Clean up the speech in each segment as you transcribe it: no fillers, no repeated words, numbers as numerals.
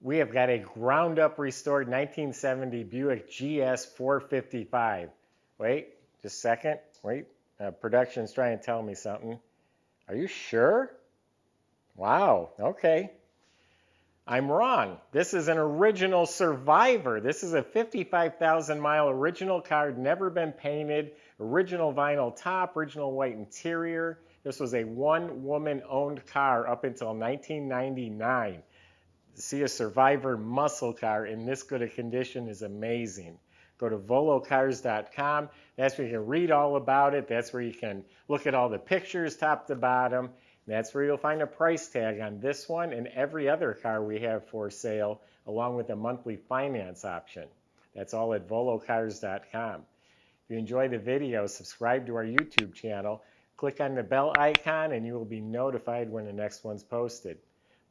We have got a ground up restored 1970 Buick GS455. Wait, just a second. Wait, production's trying to tell me something. Are you sure? Wow, okay. I'm wrong. This is an original Survivor. This is a 55,000 mile original car, never been painted, original vinyl top, original white interior. This was a one-woman owned car up until 1999. To see a Survivor muscle car in this good a condition is amazing. Go to volocars.com. That's where you can read all about it. That's where you can look at all the pictures top to bottom. That's where you'll find a price tag on this one and every other car we have for sale, along with a monthly finance option. That's all at volocars.com. If you enjoy the video, subscribe to our YouTube channel, click on the bell icon, and you will be notified when the next one's posted.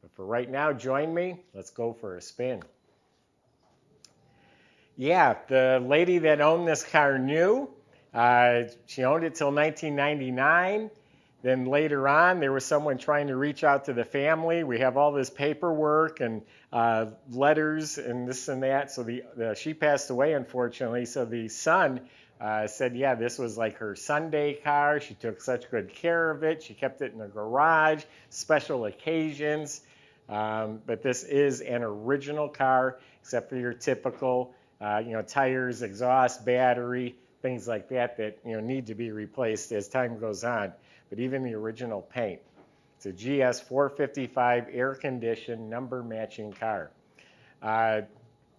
But for right now, join me. Let's go for a spin. Yeah, the lady that owned this car knew. She owned it till 1999. Then later on, there was someone trying to reach out to the family. We have all this paperwork and letters and this and that. So she passed away, unfortunately. So the son said, yeah, this was like her Sunday car. She took such good care of it. She kept it in the garage, special occasions. But this is an original car, except for your typical, tires, exhaust, battery, things like that need to be replaced as time goes on. But even the original paint. It's a GS455 air-conditioned, number-matching car.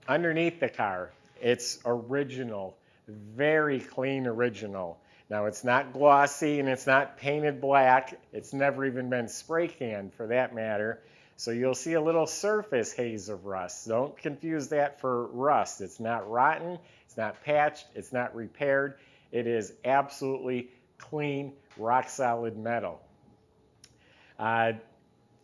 Underneath the car, it's original, very clean original. Now, it's not glossy and it's not painted black. It's never even been spray canned, for that matter. So you'll see a little surface haze of rust. Don't confuse that for rust. It's not rotten, it's not patched, it's not repaired. It is absolutely clean, rock-solid metal.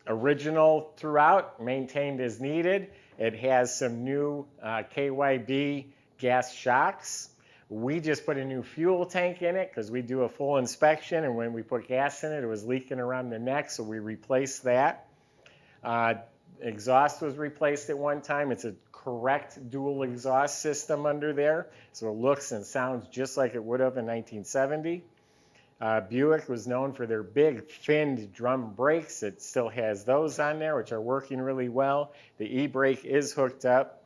Original throughout, maintained as needed. It has some new KYB gas shocks. We just put a new fuel tank in it because we do a full inspection, and when we put gas in it, it was leaking around the neck, so we replaced that. Exhaust was replaced at one time. It's a correct dual exhaust system under there, so it looks and sounds just like it would have in 1970. Buick was known for their big finned drum brakes. It still has those on there, which are working really well. The e-brake is hooked up.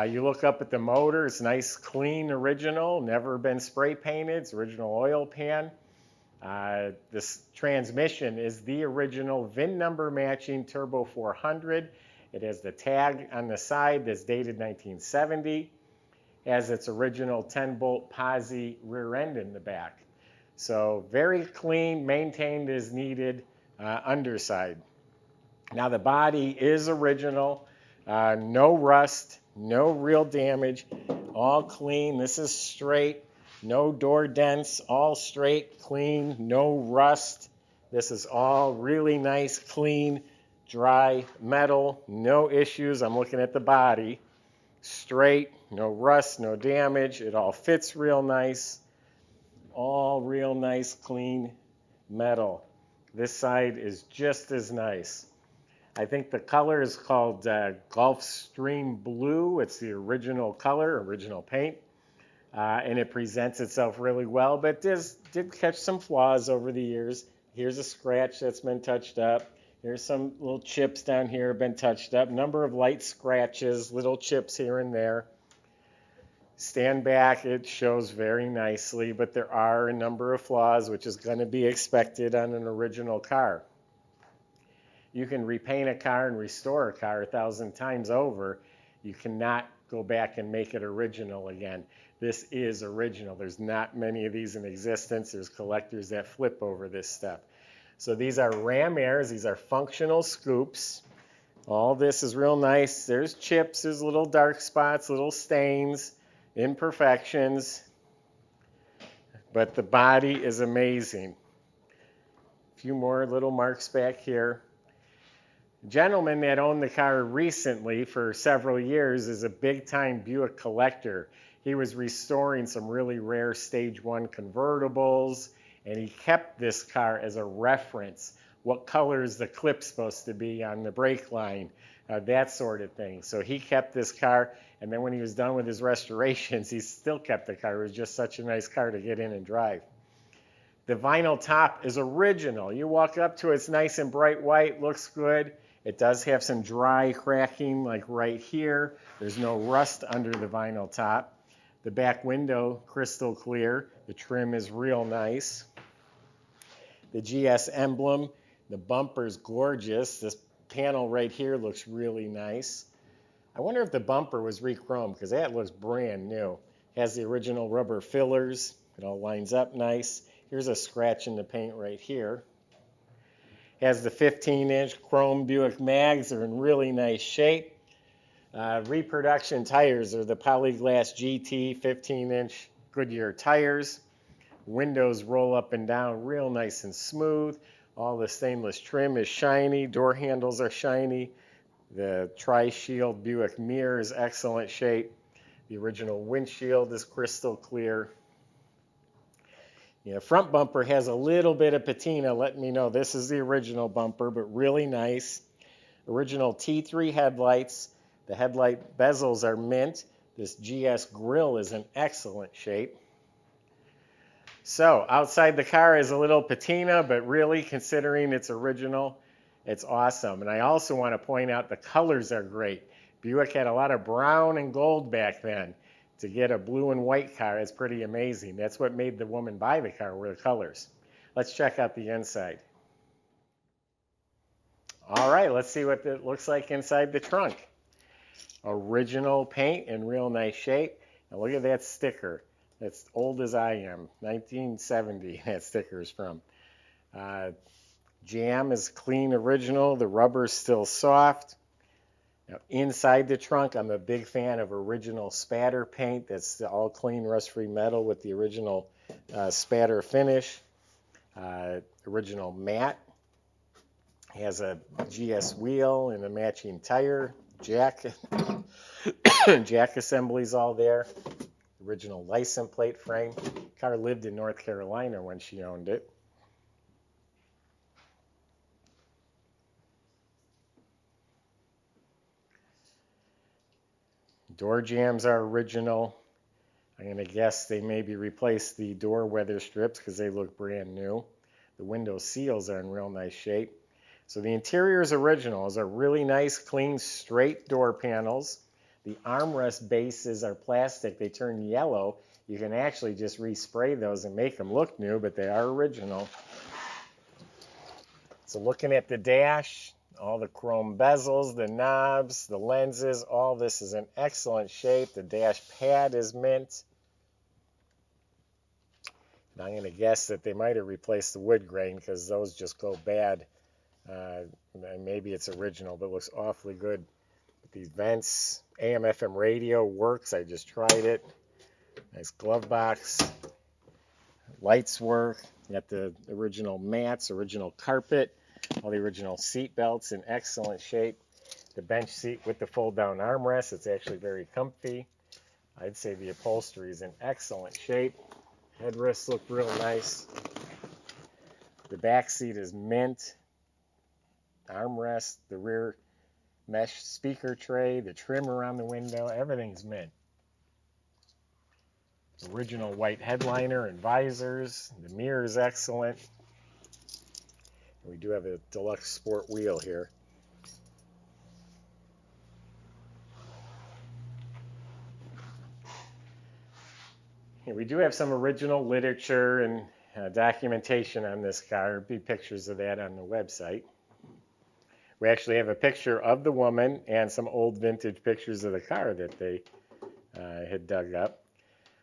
You look up at the motor, it's nice, clean, original, never been spray painted. It's original oil pan. This transmission is the original VIN number matching Turbo 400. It has the tag on the side that's dated 1970. It has its original 10-bolt posi rear end in the back. So very clean, maintained as needed underside. Now the body is original, no rust, no real damage, all clean. This is straight, no door dents, all straight, clean, no rust. This is all really nice, clean, dry metal, no issues. I'm looking at the body, straight, no rust, no damage. It all fits real nice. All real nice, clean metal. This side is just as nice. I think the color is called Gulfstream Blue. It's the original color, original paint, and it presents itself really well, but did catch some flaws over the years. Here's a scratch that's been touched up. Here's some little chips down here been touched up. Number of light scratches, little chips here and there. Stand back, it shows very nicely, but there are a number of flaws, which is going to be expected on an original car. You can repaint a car and restore a car 1,000 times over. You cannot go back and make it original again. This is original. There's not many of these in existence. There's collectors that flip over this stuff. So these are ram airs. These are functional scoops. All this is real nice. There's chips. There's little dark spots, little stains, imperfections, but the body is amazing. A few more little marks back here. A gentleman that owned the car recently for several years is a big-time Buick collector. He was restoring some really rare Stage 1 convertibles, and he kept this car as a reference, what color is the clip supposed to be on the brake line, that sort of thing. So he kept this car, and then when he was done with his restorations, he still kept the car. It was just such a nice car to get in and drive. The vinyl top is original. You walk up to it, it's nice and bright white, looks good. It does have some dry cracking like right here. There's no rust under the vinyl top. The back window, crystal clear. The trim is real nice. The GS emblem, the bumper's gorgeous. This panel right here looks really nice. I wonder if the bumper was re-chromed because that looks brand new. It has the original rubber fillers. It all lines up nice. Here's a scratch in the paint right here. Has the 15-inch chrome Buick mags. They're in really nice shape. Reproduction tires are the Polyglass GT 15-inch Goodyear tires. Windows roll up and down real nice and smooth. All the stainless trim is shiny. Door handles are shiny. The Tri-Shield Buick mirror is excellent shape. The original windshield is crystal clear. Front bumper has a little bit of patina, letting me know this is the original bumper, but really nice. Original T3 headlights. The headlight bezels are mint. This GS grille is in excellent shape. So outside the car is a little patina, but really considering it's original, it's awesome. And I also want to point out the colors are great. Buick had a lot of brown and gold back then. To get a blue and white car is pretty amazing. That's what made the woman buy the car, were the colors. Let's check out the inside. All right, let's see what it looks like inside the trunk. Original paint in real nice shape. Now look at that sticker. That's old as I am, 1970 that sticker is from. Jam is clean original. The rubber's still soft. Now, inside the trunk, I'm a big fan of original spatter paint. That's all clean, rust-free metal with the original spatter finish. Original matte. Has a GS wheel and a matching tire. Jack assemblies all there. Original license plate frame. Car lived in North Carolina when she owned it. Door jambs are original. I'm going to guess they maybe replaced the door weather strips because they look brand new. The window seals are in real nice shape. So the interior is original. Those are really nice, clean, straight door panels. The armrest bases are plastic. They turn yellow. You can actually just respray those and make them look new, but they are original. So looking at the dash, all the chrome bezels, the knobs, the lenses, all this is in excellent shape. The dash pad is mint. And I'm going to guess that they might have replaced the wood grain because those just go bad. And maybe it's original, but it looks awfully good. These vents, AM/FM radio works. I just tried it. Nice glove box. Lights work. You got the original mats, original carpet. All the original seat belts in excellent shape. The bench seat with the fold-down armrest. It's actually very comfy. I'd say the upholstery is in excellent shape. Headrests look real nice. The back seat is mint. Armrest, the rear mesh speaker tray, the trim around the window, everything's mint. Original white headliner and visors. The mirror is excellent. We do have a deluxe sport wheel here. We do have some original literature and documentation on this car. There'll be pictures of that on the website. We actually have a picture of the woman and some old vintage pictures of the car that they had dug up.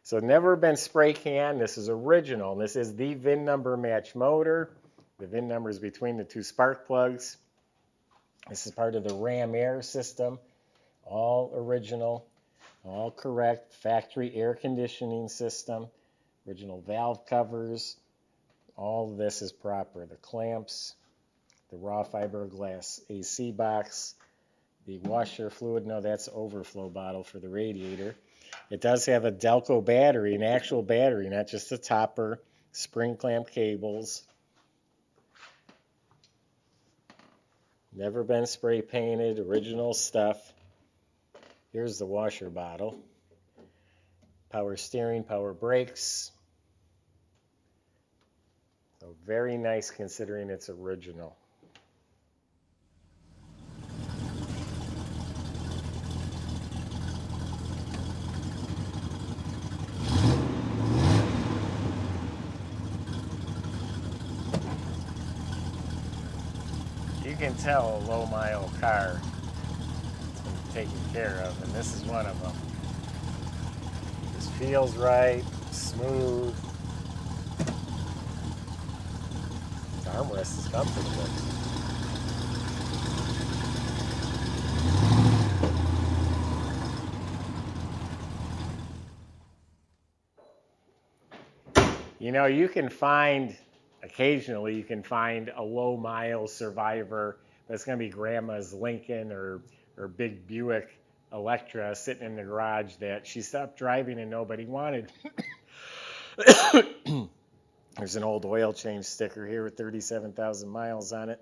So never been spray canned. This is original. This is the VIN number match motor. The VIN number is between the two spark plugs. This is part of the Ram Air system. All original, all correct. Factory air conditioning system. Original valve covers. All of this is proper. The clamps, the raw fiberglass AC box, the washer fluid. No, that's overflow bottle for the radiator. It does have a Delco battery, an actual battery, not just a topper. Spring clamp cables. Never been spray painted, original stuff. Here's the washer bottle. Power steering, power brakes. So very nice considering it's original. You can tell a low mile car has been taken care of, and this is one of them. Just feels right, smooth. The armrest is comfortable. You know, you can find, occasionally, you can find a low mile survivor that's going to be grandma's Lincoln or big Buick Electra sitting in the garage that she stopped driving and nobody wanted. There's an old oil change sticker here with 37,000 miles on it.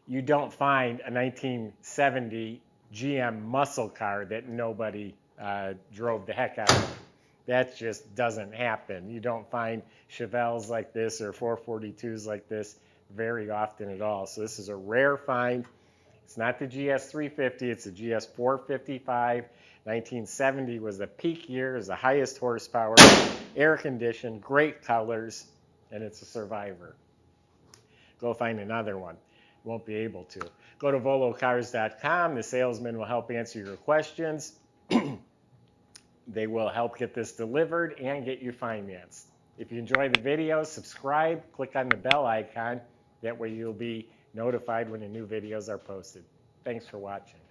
You don't find a 1970 GM muscle car that nobody drove the heck out of. That just doesn't happen. You don't find Chevelles like this or 442s like this very often at all. So this is a rare find. It's not the GS350, it's the GS455. 1970 was the peak year, it was the highest horsepower, air conditioned, great colors, and it's a survivor. Go find another one. Won't be able to. Go to volocars.com. The salesman will help answer your questions. They will help get this delivered and get you financed. If you enjoy the video, subscribe, click on the bell icon. That way you'll be notified when the new videos are posted. Thanks for watching.